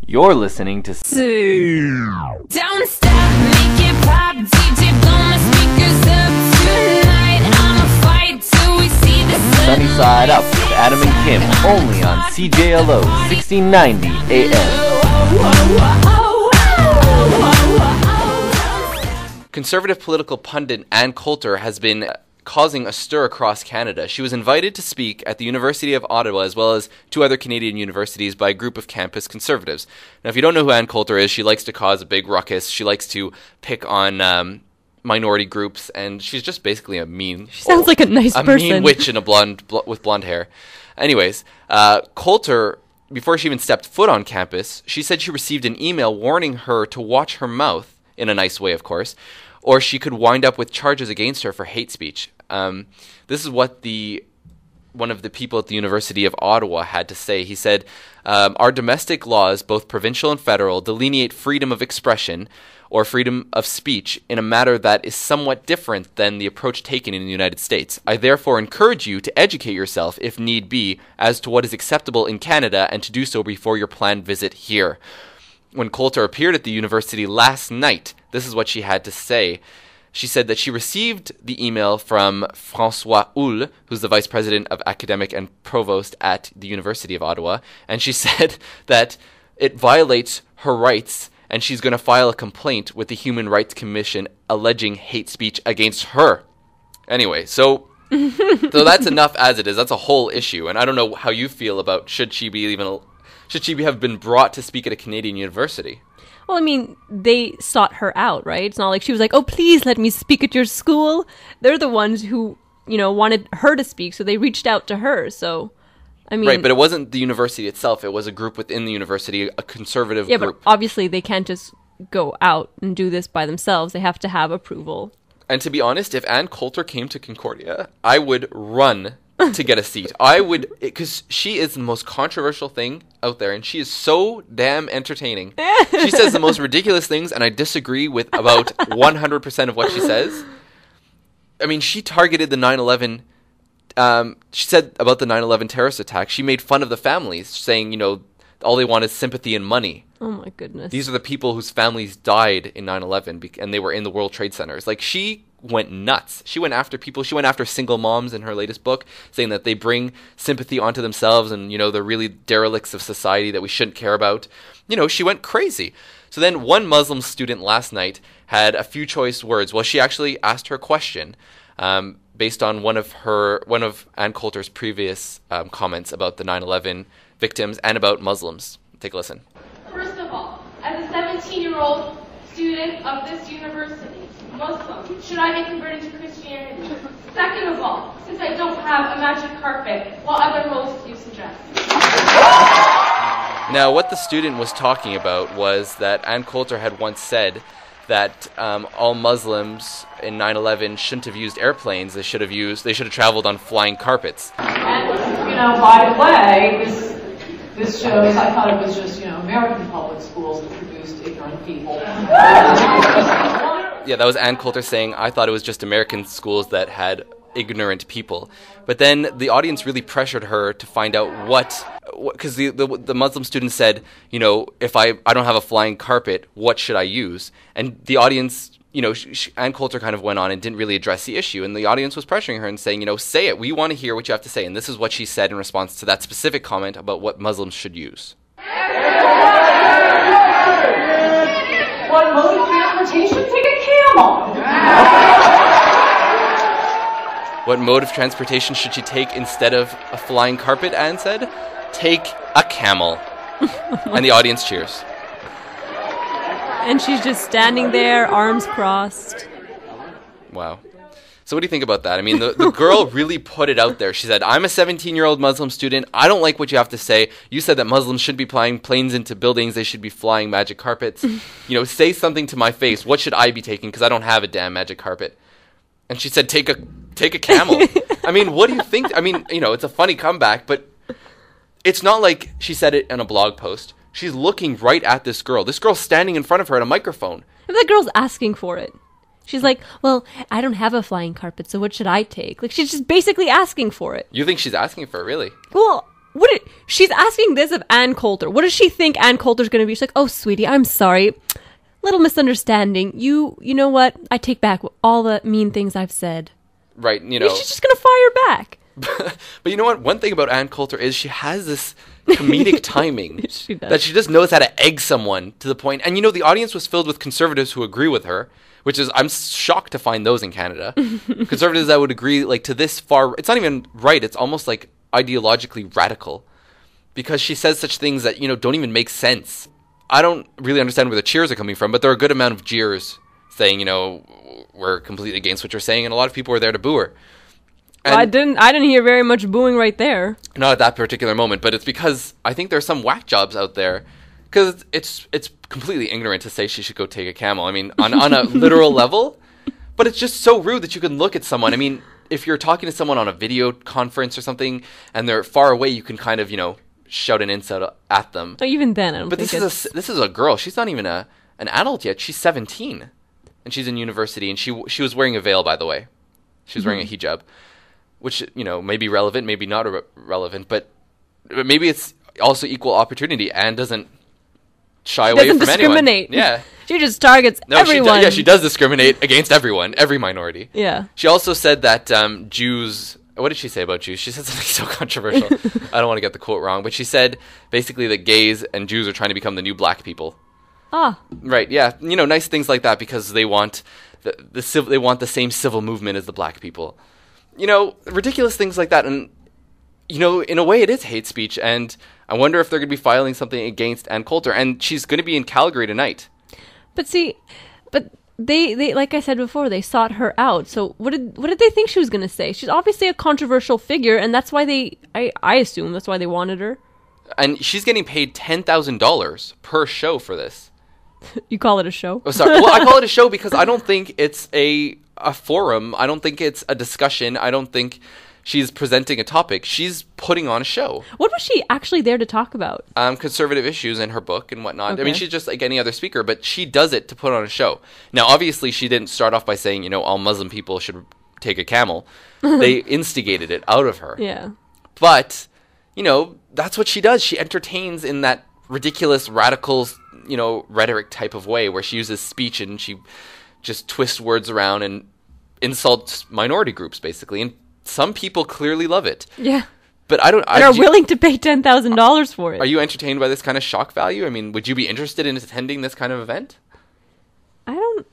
You're listening to Don't stop, make it pop, DJ blow my speakers up tonight. I'ma fight till we see the sun. Sunny Side Up with Adam and Kim, only on CJLO 1690 AM. Conservative political pundit Ann Coulter has been causing a stir across Canada. She was invited to speak at the University of Ottawa as well as two other Canadian universities by a group of campus conservatives. Now, if you don't know who Ann Coulter is, she likes to cause a big ruckus. She likes to pick on minority groups, and she's just basically a mean... She sounds like a nice person. A mean witch in with blonde hair. Anyways, Coulter, before she even stepped foot on campus, she said she received an email warning her to watch her mouth, in a nice way, of course, or she could wind up with charges against her for hate speech. This is what one of the people at the University of Ottawa had to say. He said, our domestic laws, both provincial and federal, delineate freedom of expression or freedom of speech in a matter that is somewhat different than the approach taken in the United States. I therefore encourage you to educate yourself, if need be, as to what is acceptable in Canada and to do so before your planned visit here. When Coulter appeared at the university last night, this is what she had to say. She said that she received the email from François Houle, who's the vice president of academic and provost at the University of Ottawa, and she said that it violates her rights and she's going to file a complaint with the Human Rights Commission alleging hate speech against her. Anyway, so that's enough as it is. That's a whole issue, and I don't know how you feel about should she have been brought to speak at a Canadian university? Well, I mean, they sought her out, right? It's not like she was like, oh, please let me speak at your school. They're the ones who, wanted her to speak, so they reached out to her. So, I mean... Right, but it wasn't the university itself. It was a group within the university, a conservative group. Yeah, but obviously they can't just go out and do this by themselves. They have to have approval. And to be honest, if Ann Coulter came to Concordia, I would run to get a seat. I would, because she is the most controversial thing out there, and she is so damn entertaining. She says the most ridiculous things, and I disagree with about 100% of what she says. I mean, she targeted the 9/11, she said about the 9/11 terrorist attack, she made fun of the families, saying, all they want is sympathy and money. Oh my goodness. These are the people whose families died in 9/11, and they were in the World Trade Centers. Like, she went nuts. She went after people. She went after single moms in her latest book, saying that they bring sympathy onto themselves and, they're really derelicts of society that we shouldn't care about. She went crazy. So then one Muslim student last night had a few choice words. Well, she actually asked her a question based on one of Ann Coulter's previous comments about the 9/11 victims and about Muslims. Take a listen. First of all, as a 17-year-old student of this university, Muslim, should I be converted to Christianity? Second of all, since I don't have a magic carpet, what other rules do you suggest? Now, what the student was talking about was that Ann Coulter had once said that all Muslims in 9/11 shouldn't have used airplanes. They should have traveled on flying carpets. And, by the way, this shows, I thought it was just, American public schools that produced ignorant people. Yeah, that was Ann Coulter saying, I thought it was just American schools that had ignorant people. But then the audience really pressured her to find out because the Muslim student said, if I don't have a flying carpet, what should I use? And the audience, Ann Coulter kind of went on and didn't really address the issue. And the audience was pressuring her and saying, say it. We want to hear what you have to say. And this is what she said in response to that specific comment about what Muslims should use. What mode of transportation? Take a camel. What mode of transportation should she take instead of a flying carpet, Anne said? Take a camel. And the audience cheers. And she's just standing there, arms crossed. Wow. So what do you think about that? I mean, the girl really put it out there. She said, I'm a 17-year-old Muslim student. I don't like what you have to say. You said that Muslims shouldn't be flying planes into buildings. They should be flying magic carpets. Say something to my face. What should I be taking? Because I don't have a damn magic carpet. And she said, take a camel. I mean, what do you think? I mean, it's a funny comeback, but it's not like she said it in a blog post. She's looking right at this girl. This girl's standing in front of her at a microphone. And the girl's asking for it. She's like, well, I don't have a flying carpet, so what should I take? Like, she's just basically asking for it. You think she's asking for it, really? Well, she's asking this of Ann Coulter. What does she think Ann Coulter's going to be? She's like, oh, sweetie, I'm sorry. Little misunderstanding. You know what? I take back all the mean things I've said. Right, you know. She's just going to fire back. But you know what? One thing about Ann Coulter is she has this comedic timing. She does. That she just knows how to egg someone to the point. And you know, the audience was filled with conservatives who agree with her, which is, I'm shocked to find those in Canada. Conservatives that would agree, like, to this far, it's not even right, it's almost like ideologically radical. Because she says such things that, you know, don't even make sense. I don't really understand where the cheers are coming from, but there are a good amount of jeers saying, you know, we're completely against what you're saying, and a lot of people were there to boo her. Well, I didn't hear very much booing right there. Not at that particular moment, but it's because I think there's some whack jobs out there. Because it's completely ignorant to say she should go take a camel. I mean, on a literal level, but it's just so rude that you can look at someone. I mean, if you're talking to someone on a video conference or something, and they're far away, you can kind of, you know, shout an insult at them. Oh, even then, I don't but think this is a girl. She's not even an adult yet. She's 17, and she's in university, and she was wearing a veil, by the way. She was wearing a hijab, which, you know, may be relevant, maybe not relevant, but maybe it's also equal opportunity and doesn't shy away from anyone. Doesn't discriminate. Yeah. She just targets everyone. She does discriminate against everyone, every minority. Yeah. She also said that Jews... What did she say about Jews? She said something so controversial. I don't want to get the quote wrong, but she said basically that gays and Jews are trying to become the new black people. Ah. Right, yeah. You know, nice things like that because they want they want the same civil movement as the black people. You know, ridiculous things like that. And, you know, in a way it is hate speech. And I wonder if they're going to be filing something against Ann Coulter. And she's going to be in Calgary tonight. But see, they like I said before, they sought her out. So what did they think she was going to say? She's obviously a controversial figure, and that's why I assume that's why they wanted her. And she's getting paid $10,000 per show for this. You call it a show? Oh, sorry. Well, I call it a show because I don't think it's a forum. I don't think it's a discussion. I don't think she's presenting a topic. She's putting on a show. What was she actually there to talk about? Conservative issues in her book and whatnot. Okay. I mean, she's just like any other speaker, but she does it to put on a show. Now, obviously, she didn't start off by saying, you know, all Muslim people should take a camel. They instigated it out of her. Yeah. But, you know, that's what she does. She entertains in that ridiculous, radical, you know, rhetoric type of way where she uses speech and she just twists words around and insults minority groups, basically. And some people clearly love it. Yeah. But I don't... And are willing to pay $10,000 for it. Are you entertained by this kind of shock value? I mean, would you be interested in attending this kind of event? I don't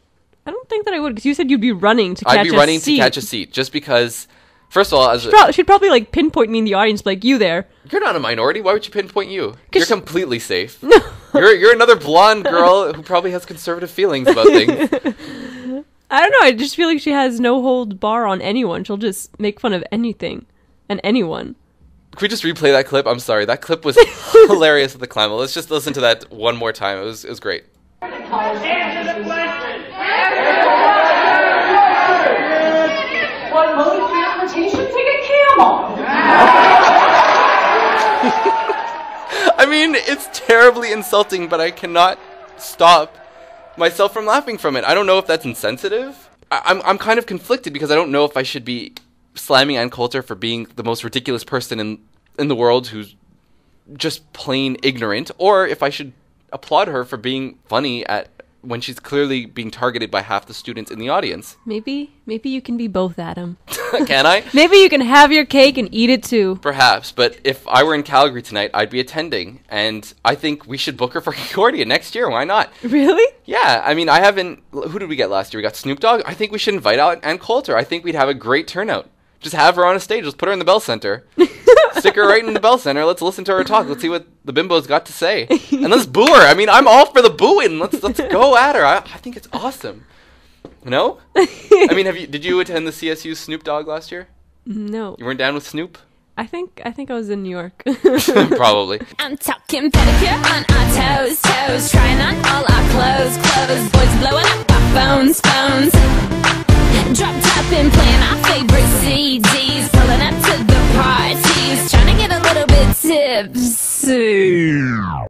think that I would, because you said you'd be running to catch a seat. I'd be running to catch a seat, just because... First of all, she'd probably like pinpoint me in the audience, like, you there. You're not a minority. Why would you pinpoint you? You're completely safe. No. You're another blonde girl who probably has conservative feelings about things. I don't know. I just feel like she has no hold bar on anyone. She'll just make fun of anything and anyone. Can we just replay that clip? I'm sorry. That clip was hilarious at the climb. Let's just listen to that one more time. It was great. Answer the question. What mode of transportation? Take a camel. I mean, it's terribly insulting, but I cannot stop myself from laughing from it. I don't know if that's insensitive. I'm kind of conflicted because I don't know if I should be slamming Ann Coulter for being the most ridiculous person in the world who's just plain ignorant, or if I should applaud her for being funny when she's clearly being targeted by half the students in the audience. Maybe you can be both, Adam. Can I? Maybe you can have your cake and eat it too. Perhaps, but if I were in Calgary tonight, I'd be attending, and I think we should book her for Concordia next year. Why not? Really? Yeah, I mean, who did we get last year? We got Snoop Dogg. I think we should invite out Ann Coulter. I think we'd have a great turnout. Just have her on a stage. Let's put her in the Bell Center. Stick her right in the Bell Center. Let's listen to her talk. Let's see what the bimbo's got to say. And let's boo her. I mean, I'm all for the booing. Let's go at her. I think it's awesome. No? I mean, did you attend the CSU Snoop Dogg last year? No. You weren't down with Snoop? I think I was in New York. Probably. I'm talking pedicure on our toes, trying on all our clothes, boys blowing up our phones. Drop top and playing our favorite CDs, pulling up to the parties, trying to get a little bit tipsy.